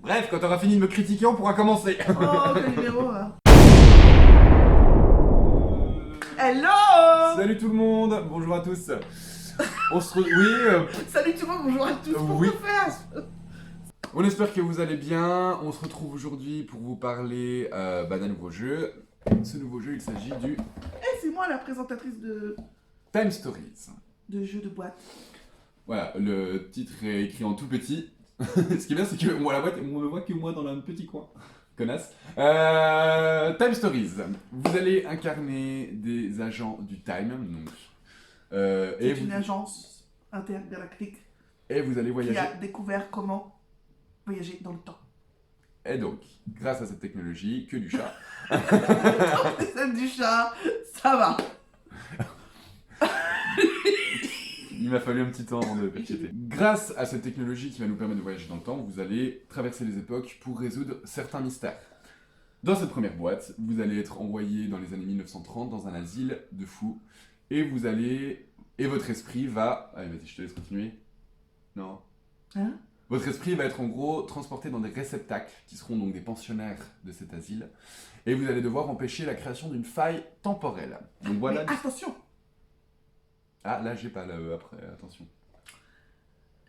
Bref, quand t'auras fini de me critiquer, on pourra commencer. Oh, quel numéro là. Hello. Salut tout le monde, bonjour à tous. On se retrouve... Oui, Salut tout le monde, bonjour à tous. Pourquoi oui. faire On espère que vous allez bien. On se retrouve aujourd'hui pour vous parler d'un nouveau jeu. Ce nouveau jeu, il s'agit du Eh, c'est moi la présentatrice Time Stories. de jeux de boîte. Voilà, le titre est écrit en tout petit. Ce qui est bien, c'est qu'on ne voit que moi dans un petit coin. Connasse. Time Stories. Vous allez incarner des agents du Time. Donc, C'est et, une agence intergalactique et vous allez qui voyager. a découvert comment voyager dans le temps. Et donc, grâce à cette technologie, que du chat. Celle du chat, ça va. Il m'a fallu un petit temps avant de percuter. Grâce à cette technologie qui va nous permettre de voyager dans le temps, vous allez traverser les époques pour résoudre certains mystères. Dans cette première boîte, vous allez être envoyé dans les années 1930 dans un asile de fous. Et vous allez... Et votre esprit va... Allez, vas-y, je te laisse continuer. Non. Hein? Votre esprit va être en gros transporté dans des réceptacles qui seront donc des pensionnaires de cet asile. Et vous allez devoir empêcher la création d'une faille temporelle. Donc voilà... Mais attention, Ah, là, j'ai pas, là, après, attention.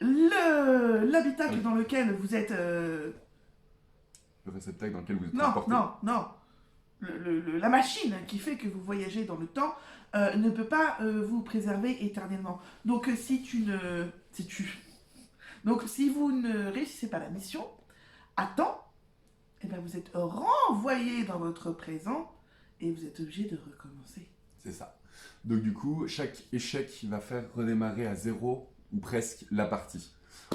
l'habitacle Oui. dans lequel vous êtes... Le réceptacle dans lequel vous êtes Non, transporté. non. La machine qui fait que vous voyagez dans le temps ne peut pas vous préserver éternellement. Donc Donc si vous ne réussissez pas la mission à temps, eh ben, vous êtes renvoyé dans votre présent et vous êtes obligé de recommencer. C'est ça. Donc du coup, chaque échec va faire redémarrer à zéro, ou presque, la partie.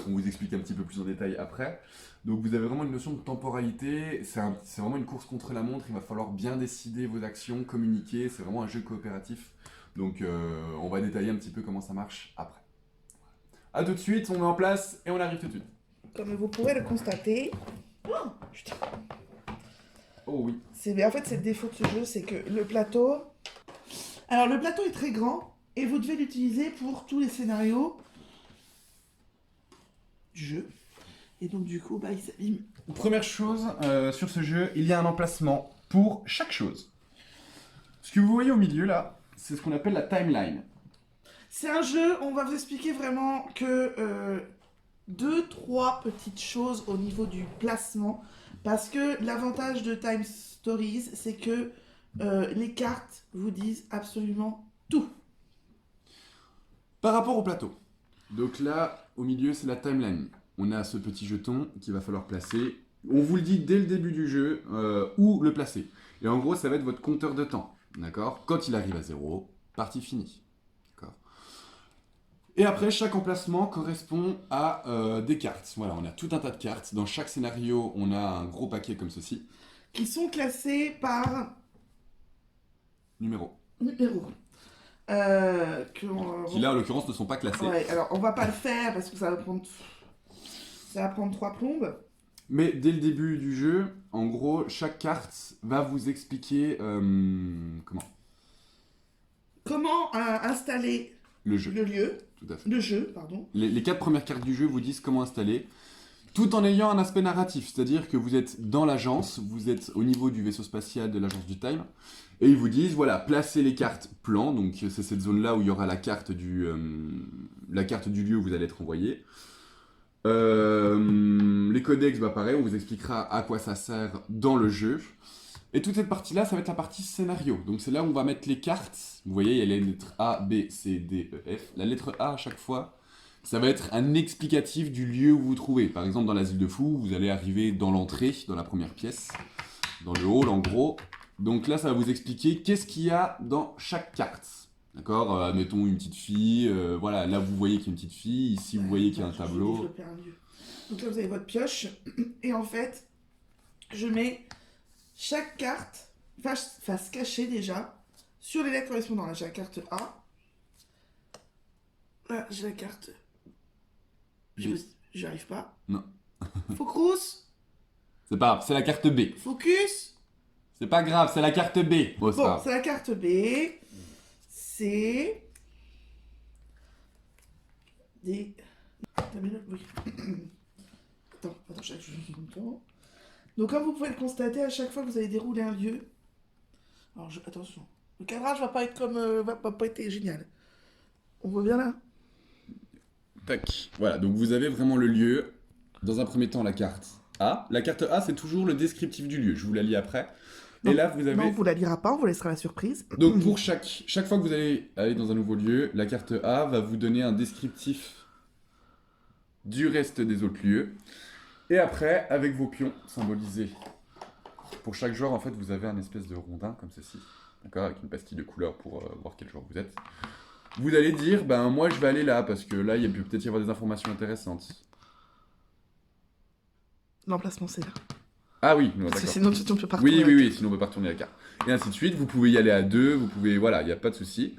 On vous explique un petit peu plus en détail après. Donc vous avez vraiment une notion de temporalité, c'est vraiment une course contre la montre, il va falloir bien décider vos actions, communiquer, c'est vraiment un jeu coopératif. Donc on va détailler un petit peu comment ça marche après. A tout de suite, on met en place et on arrive tout de suite. Comme vous pourrez le constater, oh, putain. Oh oui. En fait, c'est le défaut de ce jeu, c'est que le plateau... Alors, le plateau est très grand, et vous devez l'utiliser pour tous les scénarios du jeu. Et donc, du coup, il s'abîme. Première chose, sur ce jeu, il y a un emplacement pour chaque chose. Ce que vous voyez au milieu là, c'est ce qu'on appelle la timeline. C'est un jeu, on va vous expliquer vraiment que 2-3 petites choses au niveau du placement. Parce que l'avantage de Time Stories, c'est que les cartes vous disent absolument tout. Par rapport au plateau. Donc là, au milieu, c'est la timeline. On a ce petit jeton qu'il va falloir placer. On vous le dit dès le début du jeu où le placer. Et en gros, ça va être votre compteur de temps. D'accord? Quand il arrive à 0, partie finie. D'accord? Et après, chaque emplacement correspond à des cartes. Voilà, on a tout un tas de cartes. Dans chaque scénario, on a un gros paquet comme ceci. Qui sont classés par Numéro. numéro. Qui là, en l'occurrence, ne sont pas classés. Ouais, alors on va pas le faire parce que ça va prendre 3 plombes. Mais dès le début du jeu, en gros, chaque carte va vous expliquer Comment installer le jeu. le lieu, Tout à fait. le jeu, pardon. Les 4 premières cartes du jeu vous disent comment installer, tout en ayant un aspect narratif, c'est-à-dire que vous êtes dans l'agence, vous êtes au niveau du vaisseau spatial de l'agence du Time, et ils vous disent, voilà, placez les cartes plan, donc c'est cette zone-là où il y aura la carte du lieu où vous allez être envoyé. Les codex, pareil, on vous expliquera à quoi ça sert dans le jeu. Et toute cette partie-là, ça va être la partie scénario. Donc c'est là où on va mettre les cartes. Vous voyez, il y a les lettres A, B, C, D, E, F. La lettre A, à chaque fois, ça va être un explicatif du lieu où vous vous trouvez. Par exemple, dans l'asile de fous, vous allez arriver dans l'entrée, dans la première pièce, dans le hall en gros. Donc là, ça va vous expliquer qu'est-ce qu'il y a dans chaque carte. D'accord? Admettons une petite fille, voilà, là vous voyez qu'il y a une petite fille, ici vous voyez qu'il y a un Je vais tableau. développer un lieu. Donc là, vous avez votre pioche, et en fait, je mets chaque carte face cachée déjà sur les lettres correspondantes. Là, j'ai la carte A. Là, j'ai la carte. B. J'y arrive pas. Non. Focus. C'est pas grave, c'est la carte B. Focus. C'est pas grave, c'est la carte B. Bon, c'est pas Bon, grave. c'est la carte B. C'est... Des... T'as mis le... Oui. Attends. dans chaque jeu de montant. Donc comme vous pouvez le constater, à chaque fois que vous allez dérouler un lieu... Alors attention, le cadrage va pas être comme... va pas être génial. On voit bien là? Tac. Voilà, donc vous avez vraiment le lieu. Dans un premier temps, la carte A. La carte A, c'est toujours le descriptif du lieu. Je vous la lis après. Non. Et là, vous avez... Non, on vous la lira pas, on vous laissera la surprise. Donc pour chaque fois que vous allez aller dans un nouveau lieu, la carte A va vous donner un descriptif du reste des autres lieux. Et après, avec vos pions symbolisés. Pour chaque joueur, en fait, vous avez un espèce de rondin comme ceci. D'accord? Avec une pastille de couleur pour voir quel joueur vous êtes. Vous allez dire, ben moi je vais aller là, parce que là, il peut peut-être y avoir des informations intéressantes. L'emplacement, c'est là. Ah oui, non, Parce que d'accord. sinon, on peut pas retourner Oui, la oui, oui, carte. sinon on peut pas retourner la carte. Et ainsi de suite, vous pouvez y aller à deux, vous pouvez... Voilà, il n'y a pas de souci.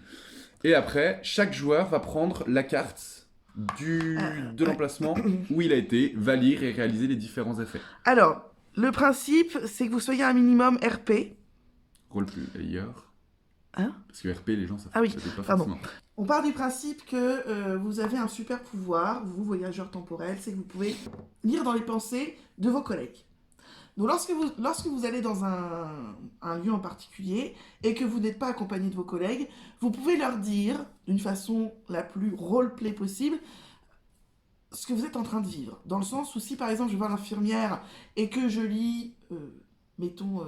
Et après, chaque joueur va prendre la carte de l'emplacement où il a été, va lire et réaliser les différents effets. Alors, le principe, c'est que vous soyez un minimum RP. Roleplayer. Hein? Parce que RP, les gens, ça Ah oui, fait pas pardon. forcément. On part du principe que vous avez un super pouvoir, vous, voyageur temporel, c'est que vous pouvez lire dans les pensées de vos collègues. Donc lorsque vous allez dans un lieu en particulier et que vous n'êtes pas accompagné de vos collègues, vous pouvez leur dire, d'une façon la plus roleplay possible, ce que vous êtes en train de vivre. Dans le sens où si par exemple je vais voir l'infirmière et que je lis, mettons,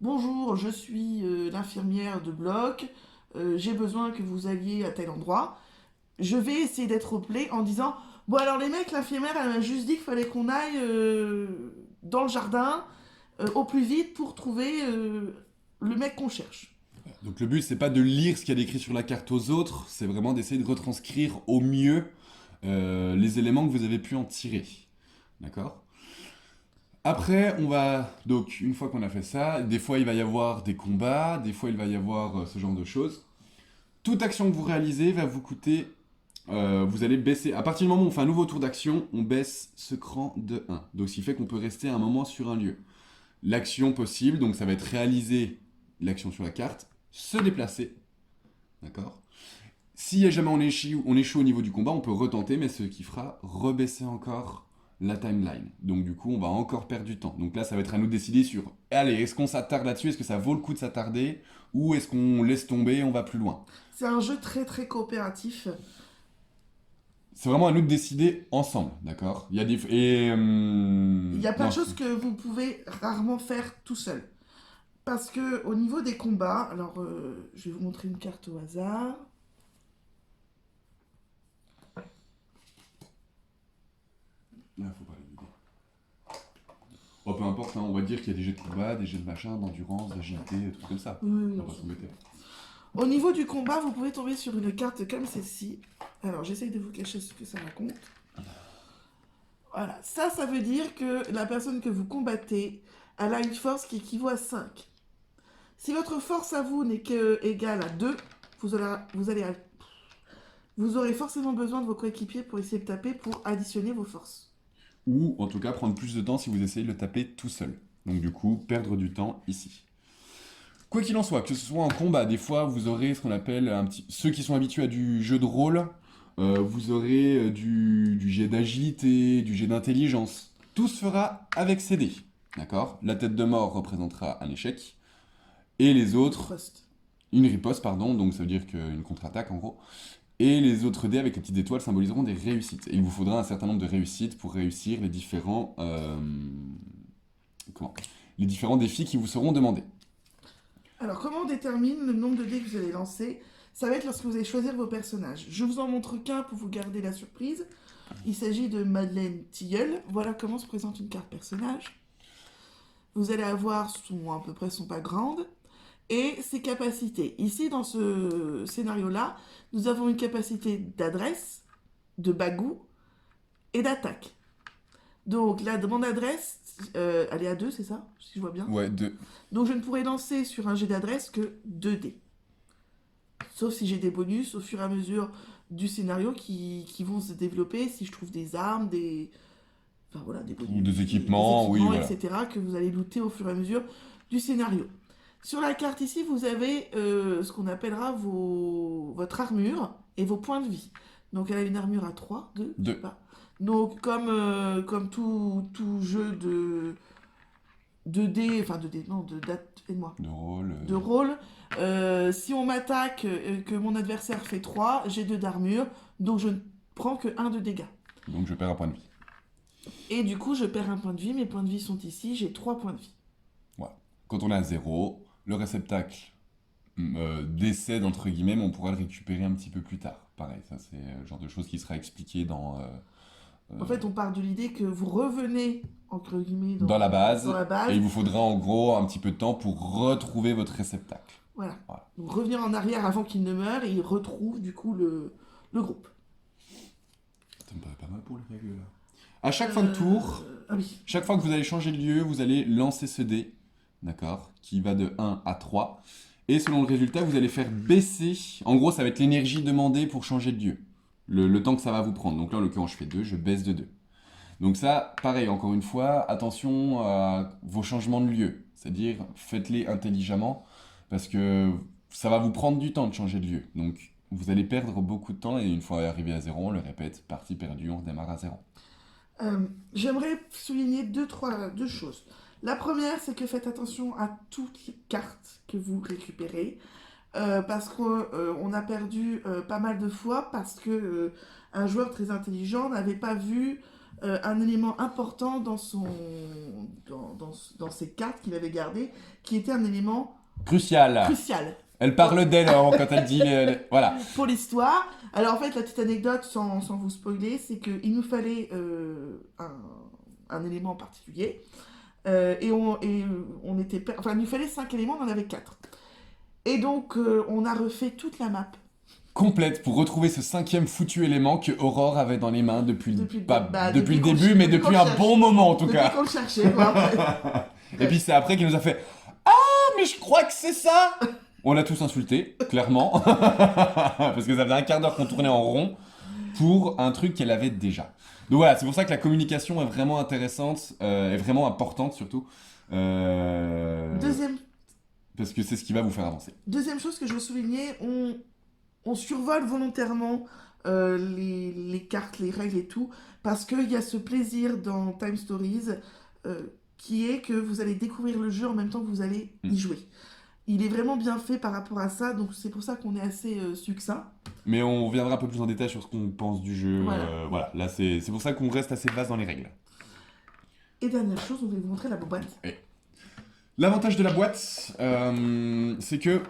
bonjour, je suis l'infirmière de bloc, j'ai besoin que vous alliez à tel endroit, je vais essayer d'être roleplay en disant, bon alors les mecs, l'infirmière elle m'a juste dit qu'il fallait qu'on aille dans le jardin au plus vite pour trouver le mec qu'on cherche. Donc le but, c'est pas de lire ce qu'il y a décrit sur la carte aux autres, c'est vraiment d'essayer de retranscrire au mieux les éléments que vous avez pu en tirer. D'accord? Après, on va... Donc, une fois qu'on a fait ça, des fois il va y avoir des combats, des fois il va y avoir ce genre de choses. Toute action que vous réalisez va vous coûter... vous allez baisser... À partir du moment où on fait un nouveau tour d'action, on baisse ce cran de 1. Donc, ce qui fait qu'on peut rester un moment sur un lieu. L'action possible, donc ça va être réaliser l'action sur la carte, se déplacer. D'accord? Si jamais on échoue au niveau du combat, on peut retenter, mais ce qui fera rebaisser encore la timeline. Donc du coup, on va encore perdre du temps. Donc là, ça va être à nous de décider sur, allez, est-ce qu'on s'attarde là-dessus? Est-ce que ça vaut le coup de s'attarder? Ou est-ce qu'on laisse tomber et on va plus loin? C'est un jeu très très coopératif. C'est vraiment à nous de décider ensemble, d'accord? Il y a des... Il y a plein de choses que vous pouvez rarement faire tout seul. Parce que au niveau des combats, alors je vais vous montrer une carte au hasard. Là, faut pas l'aider. Oh, peu importe, hein, on va dire qu'il y a des jets de combat, des jets de machin, d'endurance, d'agilité, des trucs comme ça. Oui, On va non, pas s'embêter. au niveau du combat, vous pouvez tomber sur une carte comme celle-ci. Alors, j'essaye de vous cacher ce que ça raconte. Voilà, ça veut dire que la personne que vous combattez, elle a une force qui équivaut à 5. Si votre force à vous n'est qu'égale à 2, vous aurez forcément besoin de vos coéquipiers pour essayer de taper pour additionner vos forces. Ou en tout cas prendre plus de temps si vous essayez de le taper tout seul. Donc du coup, perdre du temps ici. Quoi qu'il en soit, que ce soit en combat, des fois vous aurez ce qu'on appelle ceux qui sont habitués à du jeu de rôle, vous aurez du jet d'agilité, du jet d'intelligence. Tout se fera avec ces dés. D'accord? La tête de mort représentera un échec. Et les autres... Riposte. Une riposte, pardon, donc ça veut dire qu'une contre-attaque en gros. Et les autres dés avec les petites étoiles symboliseront des réussites. Et il vous faudra un certain nombre de réussites pour réussir les différents défis qui vous seront demandés. Alors, comment on détermine le nombre de dés que vous allez lancer? Ça va être lorsque vous allez choisir vos personnages. Je vous en montre qu'un pour vous garder la surprise. Il s'agit de Madeleine Tilleul. Voilà comment se présente une carte personnage. Vous allez avoir à peu près son background et ses capacités. Ici, dans ce scénario-là, nous avons une capacité d'adresse, de bagou et d'attaque. Donc, la demande d'adresse, elle est à 2, c'est ça? Si je vois bien. Ouais, 2. Donc, je ne pourrai lancer sur un jet d'adresse que 2 dés. Sauf si j'ai des bonus au fur et à mesure du scénario qui vont se développer, si je trouve des armes, des bonus, Ou des équipements, oui, voilà. etc. que vous allez looter au fur et à mesure du scénario. Sur la carte ici, vous avez ce qu'on appellera votre armure et vos points de vie. Donc elle a une armure à 3, 2, 2. je sais pas. Donc, comme tout jeu de dés, enfin de dés, non, de date, aide-moi, De rôle. de rôle, si on m'attaque, que mon adversaire fait 3, j'ai 2 d'armure, donc je ne prends que 1 de dégâts. Donc je perds un point de vie. Et du coup, je perds un point de vie, mes points de vie sont ici, j'ai 3 points de vie. Voilà. Quand on est à 0, le réceptacle décède entre guillemets, mais on pourra le récupérer un petit peu plus tard. Pareil, ça c'est le genre de choses qui sera expliqué dans En fait, on part de l'idée que vous revenez, entre guillemets, dans la base, dans la base. et il vous faudra en gros un petit peu de temps pour retrouver votre réceptacle. Voilà. Voilà. Donc revenir en arrière avant qu'il ne meure et il retrouve du coup le groupe. Ça me paraît pas mal pour les règles là. À chaque fin de tour, Ah oui. chaque fois que vous allez changer de lieu, vous allez lancer ce dé, d'accord, qui va de 1 à 3. Et selon le résultat, vous allez faire baisser, en gros ça va être l'énergie demandée pour changer de lieu. Le temps que ça va vous prendre. Donc là en l'occurrence je fais 2, je baisse de 2. Donc ça, pareil, encore une fois, attention à vos changements de lieu. C'est-à-dire, faites-les intelligemment, parce que ça va vous prendre du temps de changer de lieu. Donc vous allez perdre beaucoup de temps, et une fois arrivé à 0, on le répète, partie perdue, on redémarre à 0. J'aimerais souligner deux choses. La première, c'est que faites attention à toutes les cartes que vous récupérez, parce qu'on a perdu pas mal de fois parce que un joueur très intelligent n'avait pas vu un élément important dans ses cartes qu'il avait gardées, qui était un élément Crucial. Elle parle d'elle quand elle dit... Voilà. Pour l'histoire. Alors en fait, la petite anecdote, sans vous spoiler, c'est qu'il nous fallait un élément particulier. Et on était... Enfin, il nous fallait 5 éléments, on en avait 4. Et donc, on a refait toute la map. Complète pour retrouver ce 5e foutu élément que Aurore avait dans les mains depuis le début, mais depuis un bon moment en tout cas. Depuis qu'on le cherchait, quoi. Et puis c'est après qu'il nous a fait « Ah, mais je crois que c'est ça !» On l'a tous insulté, clairement, parce que ça faisait un quart d'heure qu'on tournait en rond pour un truc qu'elle avait déjà. Donc voilà, c'est pour ça que la communication est vraiment intéressante, est vraiment importante surtout. Parce que c'est ce qui va vous faire avancer. Deuxième chose que je veux souligner, on survole volontairement les cartes, les règles et tout, parce qu'il y a ce plaisir dans Time Stories qui est que vous allez découvrir le jeu en même temps que vous allez y jouer. Il est vraiment bien fait par rapport à ça, donc c'est pour ça qu'on est assez succinct. Mais on reviendra un peu plus en détail sur ce qu'on pense du jeu. Voilà. Là c'est pour ça qu'on reste assez vaste dans les règles. Et dernière chose, on va vous montrer la boîte. L'avantage de la boîte, c'est que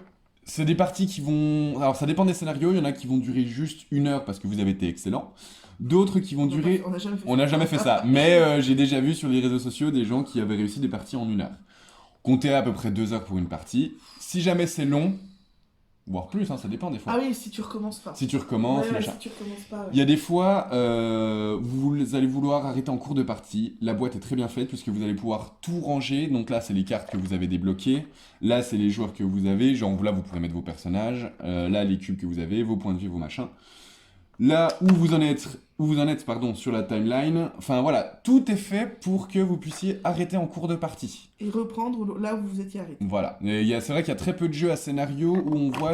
c'est des parties qui vont... Alors ça dépend des scénarios, il y en a qui vont durer juste 1 heure parce que vous avez été excellent. D'autres qui vont durer... On n'a jamais fait ça. Mais j'ai déjà vu sur les réseaux sociaux des gens qui avaient réussi des parties en 1 heure. Comptez à peu près 2 heures pour une partie. Si jamais c'est long, voire plus, hein, ça dépend des fois. Ah oui, si tu recommences pas. Si tu recommences, si tu recommences pas, Il y a des fois, vous allez vouloir arrêter en cours de partie. La boîte est très bien faite puisque vous allez pouvoir tout ranger. Donc là, c'est les cartes que vous avez débloquées. Là, c'est les joueurs que vous avez. Genre là, vous pourrez mettre vos personnages. Là, les cubes que vous avez, vos points de vie, vos machins. Là où vous en êtes sur la timeline. Enfin voilà, tout est fait pour que vous puissiez arrêter en cours de partie. Et reprendre là où vous étiez arrêté. Voilà. C'est vrai qu'il y a très peu de jeux à scénario où on voit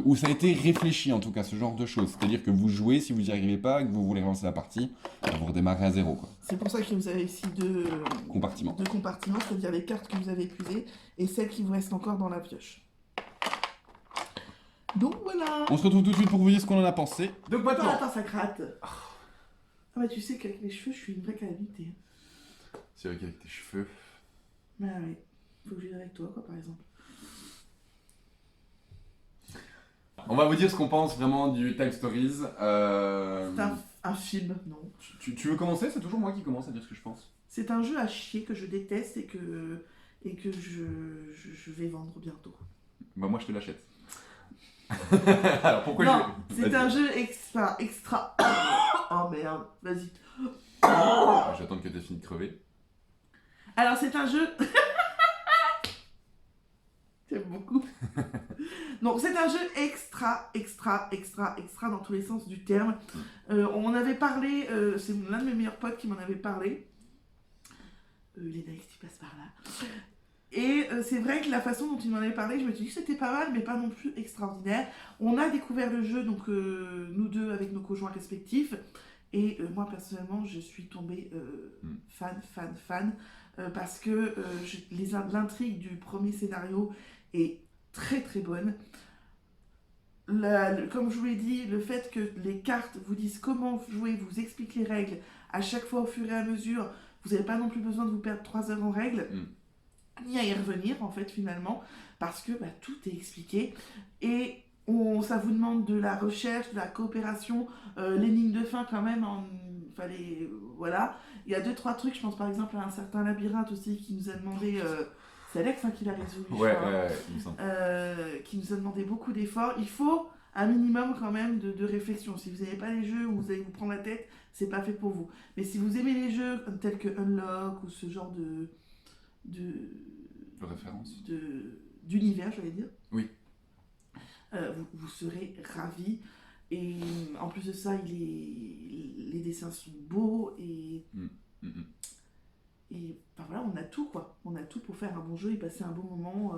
où ça a été réfléchi en tout cas, ce genre de choses. C'est-à-dire que vous jouez, si vous n'y arrivez pas et que vous voulez relancer la partie, vous redémarrez à 0 quoi. C'est pour ça que vous avez ici deux compartiments, c'est-à-dire les cartes que vous avez épuisées et celles qui vous restent encore dans la pioche. Donc voilà. On se retrouve tout de suite pour vous dire ce qu'on en a pensé. Donc maintenant, attends, ça gratte. Ah bah tu sais qu'avec mes cheveux, je suis une vraie calamité. C'est vrai qu'avec tes cheveux. Bah oui, faut que je vienne avec toi quoi par exemple. On va vous dire ce qu'on pense vraiment du Time Stories. C'est un film, non. Tu veux commencer? C'est toujours moi qui commence à dire ce que je pense. C'est un jeu à chier que je déteste et que je vais vendre bientôt. Bah moi je te l'achète. Alors pourquoi non, c'est un jeu extra. Oh merde, vas-y. J'attends que t'aies fini de crever. Alors c'est un jeu... J'aime beaucoup. Donc c'est un jeu extra dans tous les sens du terme. On en avait parlé, c'est l'un de mes meilleurs potes qui m'en avait parlé. Léna, tu passes par là. Et c'est vrai que la façon dont il m'en avait parlé, je me suis dit que c'était pas mal, mais pas non plus extraordinaire. On a découvert le jeu, donc nous deux avec nos conjoints respectifs. Et moi, personnellement, je suis tombée fan, parce que l'intrigue du premier scénario est très très bonne. Comme je vous l'ai dit, le fait que les cartes vous disent comment jouer, vous expliquent les règles à chaque fois au fur et à mesure, vous n'avez pas non plus besoin de vous perdre 3 heures en règles, ni à y revenir en fait finalement, parce que tout est expliqué. Et ça vous demande de la recherche, de la coopération, l'énigme de fin quand même, voilà. Il y a 2-3 trucs, je pense par exemple à un certain labyrinthe aussi qui nous a demandé... c'est Alex qui l'a résolu, il me semble. qui nous a demandé beaucoup d'efforts. Il faut un minimum quand même de réflexion. Si vous n'avez pas les jeux où vous allez vous prendre la tête, c'est pas fait pour vous. Mais si vous aimez les jeux tels que Unlock ou ce genre de référence d'univers, j'allais dire, oui. Vous serez ravis. Et en plus de ça, les dessins sont beaux et... Et voilà, on a tout quoi. On a tout pour faire un bon jeu et passer un bon moment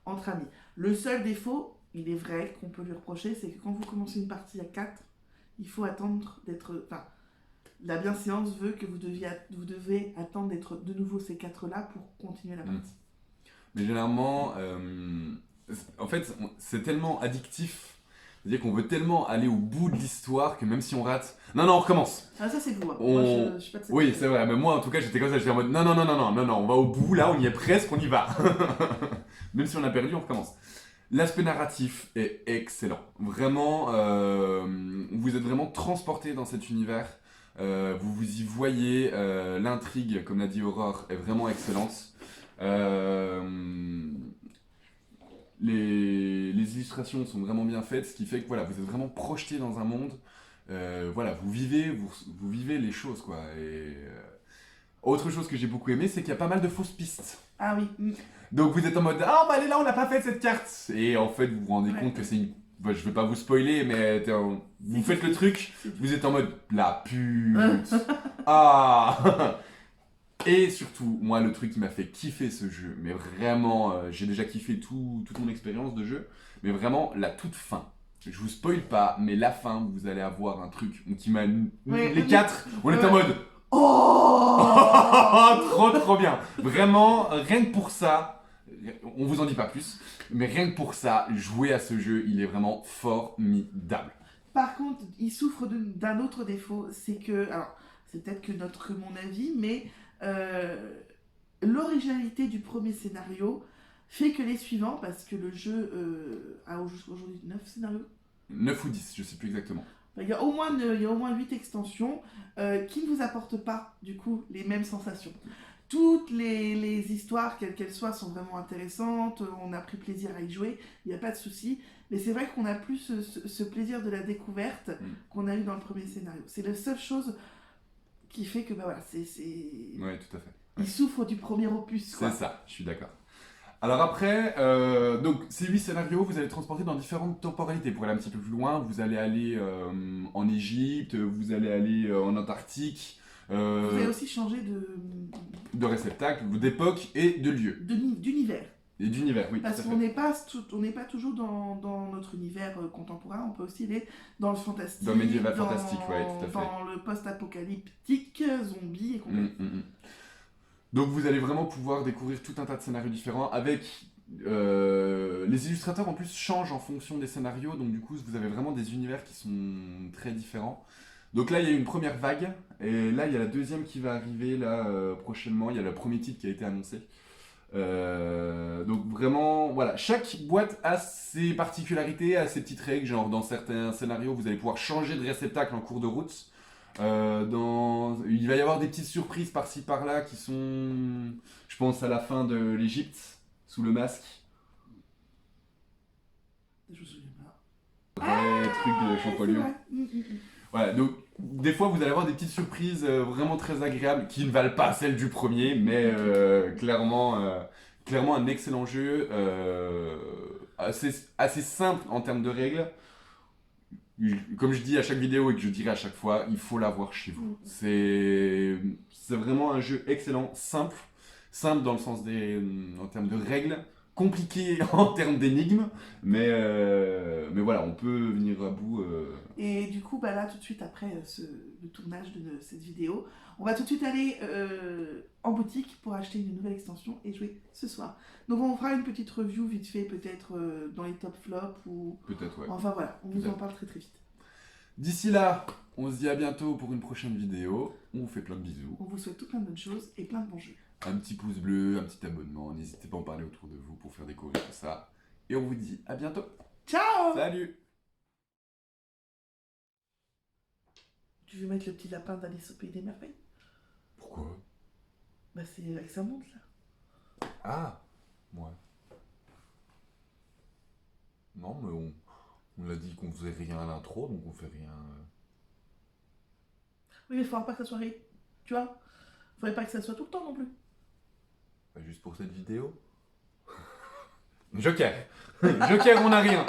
entre amis. Le seul défaut, il est vrai qu'on peut lui reprocher, c'est que quand vous commencez une partie à 4, il faut attendre d'être... Enfin, la bienséance veut que vous devez attendre d'être de nouveau ces 4-là pour continuer la partie. Mais généralement, en fait, c'est tellement addictif. C'est-à-dire qu'on veut tellement aller au bout de l'histoire que même si on rate... Non, on recommence. Ah, ça c'est vous. Hein. Moi, je suis pas de cette Oui, c'est vrai. Mais moi, en tout cas, j'étais comme ça. J'étais en mode non, on va au bout. Là, on y est presque, on y va. Même si on a perdu, on recommence. L'aspect narratif est excellent. Vraiment, vous êtes vraiment transporté dans cet univers. Vous vous y voyez. L'intrigue, comme l'a dit Aurore, est vraiment excellente. Les illustrations sont vraiment bien faites, ce qui fait que voilà, vous êtes vraiment projeté dans un monde. Voilà, vous vivez les choses quoi. Et autre chose que j'ai beaucoup aimé, c'est qu'il y a pas mal de fausses pistes. Ah oui. Donc vous êtes en mode on va aller là, on n'a pas fait cette carte. Et en fait, vous vous rendez compte que c'est une. Bah, je vais pas vous spoiler, mais vous faites le truc, vous êtes en mode la pute. Ah. Et surtout, moi, le truc qui m'a fait kiffer ce jeu, mais vraiment, j'ai déjà kiffé toute mon expérience de jeu, mais vraiment, la toute fin. Je vous spoil pas, mais la fin, vous allez avoir un truc qui m'a... les 4, on est en mode... Oh trop bien. Vraiment, rien que pour ça, on vous en dit pas plus, mais rien que pour ça, jouer à ce jeu, il est vraiment formidable. Par contre, il souffre d'un autre défaut, c'est que... Alors, c'est peut-être que mon avis, mais... l'originalité du premier scénario fait que les suivants, parce que le jeu a aujourd'hui 9 scénarios. 9 ou 10, je sais plus exactement. Il y a au moins 8 extensions qui ne vous apportent pas, du coup, les mêmes sensations. Toutes les histoires, quelles qu'elles soient, sont vraiment intéressantes, on a pris plaisir à y jouer, il n'y a pas de souci, mais c'est vrai qu'on a plus ce plaisir de la découverte qu'on a eu dans le premier scénario. C'est la seule chose qui fait que voilà, c'est... Ouais, tout à fait. Il souffre du premier opus, quoi. C'est ça, je suis d'accord. Alors après, donc ces 8 scénarios, vous allez transporter dans différentes temporalités. Pour aller un petit peu plus loin, vous allez aller en Égypte, vous allez aller en Antarctique. Vous allez aussi changer de réceptacle, d'époque et de lieu. D'univers. Et d'univers, oui. Parce qu'on n'est pas toujours dans notre univers contemporain, on peut aussi aller dans le fantastique. Dans le médiéval fantastique, oui, tout à fait. Dans le post-apocalyptique, zombie et compagnie. Donc vous allez vraiment pouvoir découvrir tout un tas de scénarios différents avec... les illustrateurs en plus changent en fonction des scénarios, donc du coup vous avez vraiment des univers qui sont très différents. Donc là il y a une première vague, et là il y a la deuxième qui va arriver là prochainement, il y a le premier titre qui a été annoncé. Donc vraiment, voilà, chaque boîte a ses particularités, a ses petites règles, genre dans certains scénarios vous allez pouvoir changer de réceptacle en cours de route. Il va y avoir des petites surprises par-ci par-là qui sont, je pense à la fin de l'Égypte, sous le masque. Je me souviens pas. Vrai truc de Champollion. Voilà, donc des fois vous allez avoir des petites surprises vraiment très agréables qui ne valent pas celles du premier, mais clairement un excellent jeu, assez simple en termes de règles. Comme je dis à chaque vidéo et que je dirai à chaque fois, il faut l'avoir chez vous. C'est vraiment un jeu excellent, simple dans le sens en termes de règles, compliqué en termes d'énigmes, mais voilà, on peut venir à bout. Et du coup, bah là, tout de suite après le tournage de cette vidéo, on va tout de suite aller en boutique pour acheter une nouvelle extension et jouer ce soir. Donc on fera une petite review vite fait, peut-être dans les top flops ou... Peut-être, ouais. Enfin voilà, on vous en Peut-être. parle très très vite. D'ici là, on se dit à bientôt pour une prochaine vidéo. On vous fait plein de bisous. On vous souhaite tout plein de bonnes choses et plein de bons jeux. Un petit pouce bleu, un petit abonnement. N'hésitez pas à en parler autour de vous pour faire découvrir tout ça. Et on vous dit à bientôt. Ciao! Salut! Tu veux mettre le petit lapin d'Alice au Pays des Merveilles? Pourquoi? Bah c'est avec sa montre là. Ah! Ouais. Non, mais on a dit qu'on faisait rien à l'intro, donc on fait rien. Oui mais il faudra pas que ça soit... Tu vois? Faudrait pas que ça soit tout le temps non plus. Bah, juste pour cette vidéo. Joker! Joker, on n'a rien!